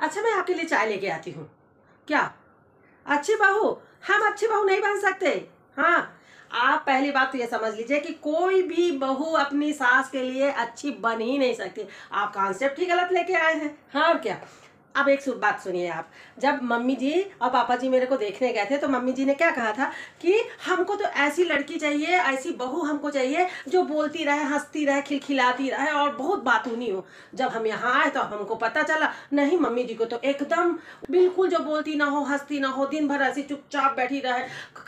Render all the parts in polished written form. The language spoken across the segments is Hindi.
अच्छा, मैं आपके लिए चाय लेके आती हूँ। क्या? अच्छी बहू? हम अच्छी बहू नहीं बन सकते। हाँ, आप पहली बात तो ये समझ लीजिए कि कोई भी बहू अपनी सास के लिए अच्छी बन ही नहीं सकती। आप कॉन्सेप्ट ही गलत लेके आए हैं। हाँ, और क्या। अब एक बात सुनिए आप। जब मम्मी जी और पापा जी मेरे को देखने गए थे तो मम्मी जी ने क्या कहा था कि हमको तो ऐसी लड़की चाहिए, ऐसी बहू हमको चाहिए जो बोलती रहे, हंसती रहे, खिलखिलाती रहे और बहुत बातूनी हो। जब हम यहाँ आए तो हमको पता चला नहीं, मम्मी जी को तो एकदम बिल्कुल जो बोलती ना हो, हंसती ना हो, दिन भर ऐसी चुपचाप बैठी रहे,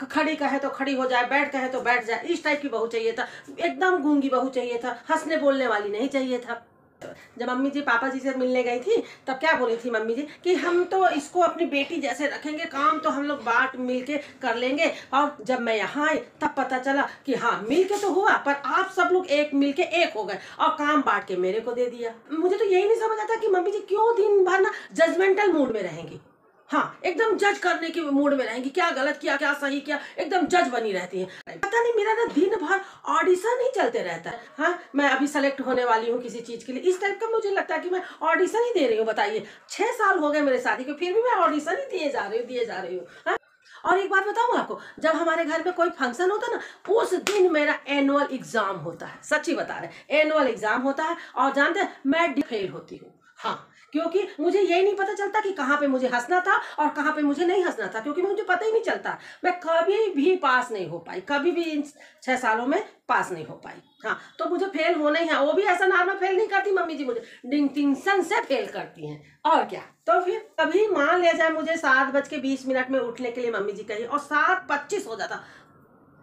खड़ी कहे तो खड़ी हो जाए, बैठ कहे तो बैठ जाए, इस टाइप की बहू चाहिए था। एकदम गूंगी बहू चाहिए था, हंसने बोलने वाली नहीं चाहिए था। जब मम्मी जी पापा जी से मिलने गई थी तब क्या बोली थी मम्मी जी कि हम तो इसको अपनी बेटी जैसे रखेंगे, काम तो हम लोग बांट मिल के कर लेंगे। और जब मैं यहाँ आई तब पता चला कि हाँ, मिल के तो हुआ पर आप सब लोग एक मिल के एक हो गए और काम बांट के मेरे को दे दिया। मुझे तो यही नहीं समझ आता कि मम्मी जी क्यों दिन भर ना जजमेंटल मूड में रहेंगी। हाँ, एकदम जज करने के मूड में रहेंगी, क्या गलत किया, क्या सही किया, एकदम जज बनी रहती है। पता नहीं, मेरा ना दिन भर ऑडिशन ही चलते रहता है। हाँ, मैं अभी सेलेक्ट होने वाली हूँ किसी चीज के लिए, इस टाइप का मुझे लगता है कि मैं ऑडिशन ही दे रही हूँ। बताइए, 6 साल हो गए मेरे शादी को, फिर भी मैं ऑडिशन ही दिए जा रही हूँ। हाँ? और एक बात बताऊँ आपको, जब हमारे घर में कोई फंक्शन होता है ना, उस दिन मेरा एनुअल एग्जाम होता है। सच्ची बता रहे, एनुअल एग्जाम होता है और जानते हैं मैं फेल होती हूँ। हाँ, क्योंकि मुझे यही नहीं पता चलता कि कहाँ पे मुझे हंसना था और कहाँ पे मुझे नहीं हंसना था, क्योंकि मुझे पता ही नहीं चलता। मैं कभी भी पास नहीं हो पाई, कभी भी इन 6 सालों में पास नहीं हो पाई। हाँ, तो मुझे फेल होना ही है। वो भी ऐसा नॉर्मल फेल नहीं करती मम्मी जी, मुझे डिस्टिंक्शन से फेल करती हैं। और क्या। तो फिर कभी मान लिया जाए मुझे 7:20 में उठने के लिए मम्मी जी कही और 7:25 हो जाता,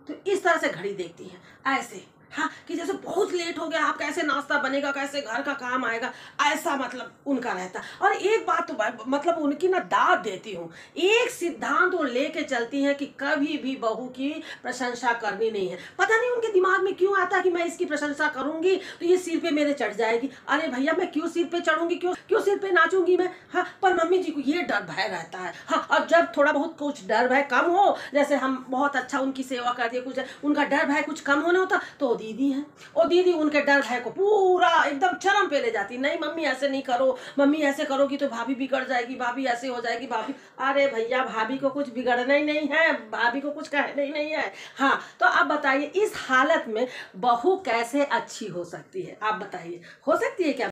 तो इस तरह से घड़ी देखती हैं ऐसे। हाँ, कि जैसे बहुत लेट हो गया, आप कैसे नाश्ता बनेगा, कैसे घर का काम आएगा, ऐसा मतलब उनका रहता। और एक बात तो मतलब उनकी ना दाद देती हूँ, एक सिद्धांत वो लेके चलती हैं कि कभी भी बहू की प्रशंसा करनी नहीं है। पता नहीं उनके दिमाग में क्यों आता है कि मैं इसकी प्रशंसा करूंगी तो ये सिर पे मेरे चढ़ जाएगी। अरे भैया, मैं क्यों सिर पे चढ़ूंगी, क्यों क्यों सिर पे नाचूंगी मैं। हाँ, पर मम्मी जी को ये डर भय रहता है। हाँ, और जब थोड़ा बहुत कुछ डर भय कम हो, जैसे हम बहुत अच्छा उनकी सेवा कर दिए, कुछ उनका डर भय कुछ कम होने होता, तो दीदी है, वो दीदी उनके डर भय को पूरा एकदम चरम पे ले जाती। नहीं मम्मी ऐसे नहीं करो, मम्मी ऐसे करोगी तो भाभी बिगड़ जाएगी, भाभी ऐसे हो जाएगी, भाभी। अरे भैया, भाभी को कुछ बिगड़ना ही नहीं है, भाभी को कुछ कहना ही नहीं है। हाँ, तो अब बताइए इस हालत में बहू कैसे अच्छी हो सकती है? आप बताइए, हो सकती है क्या?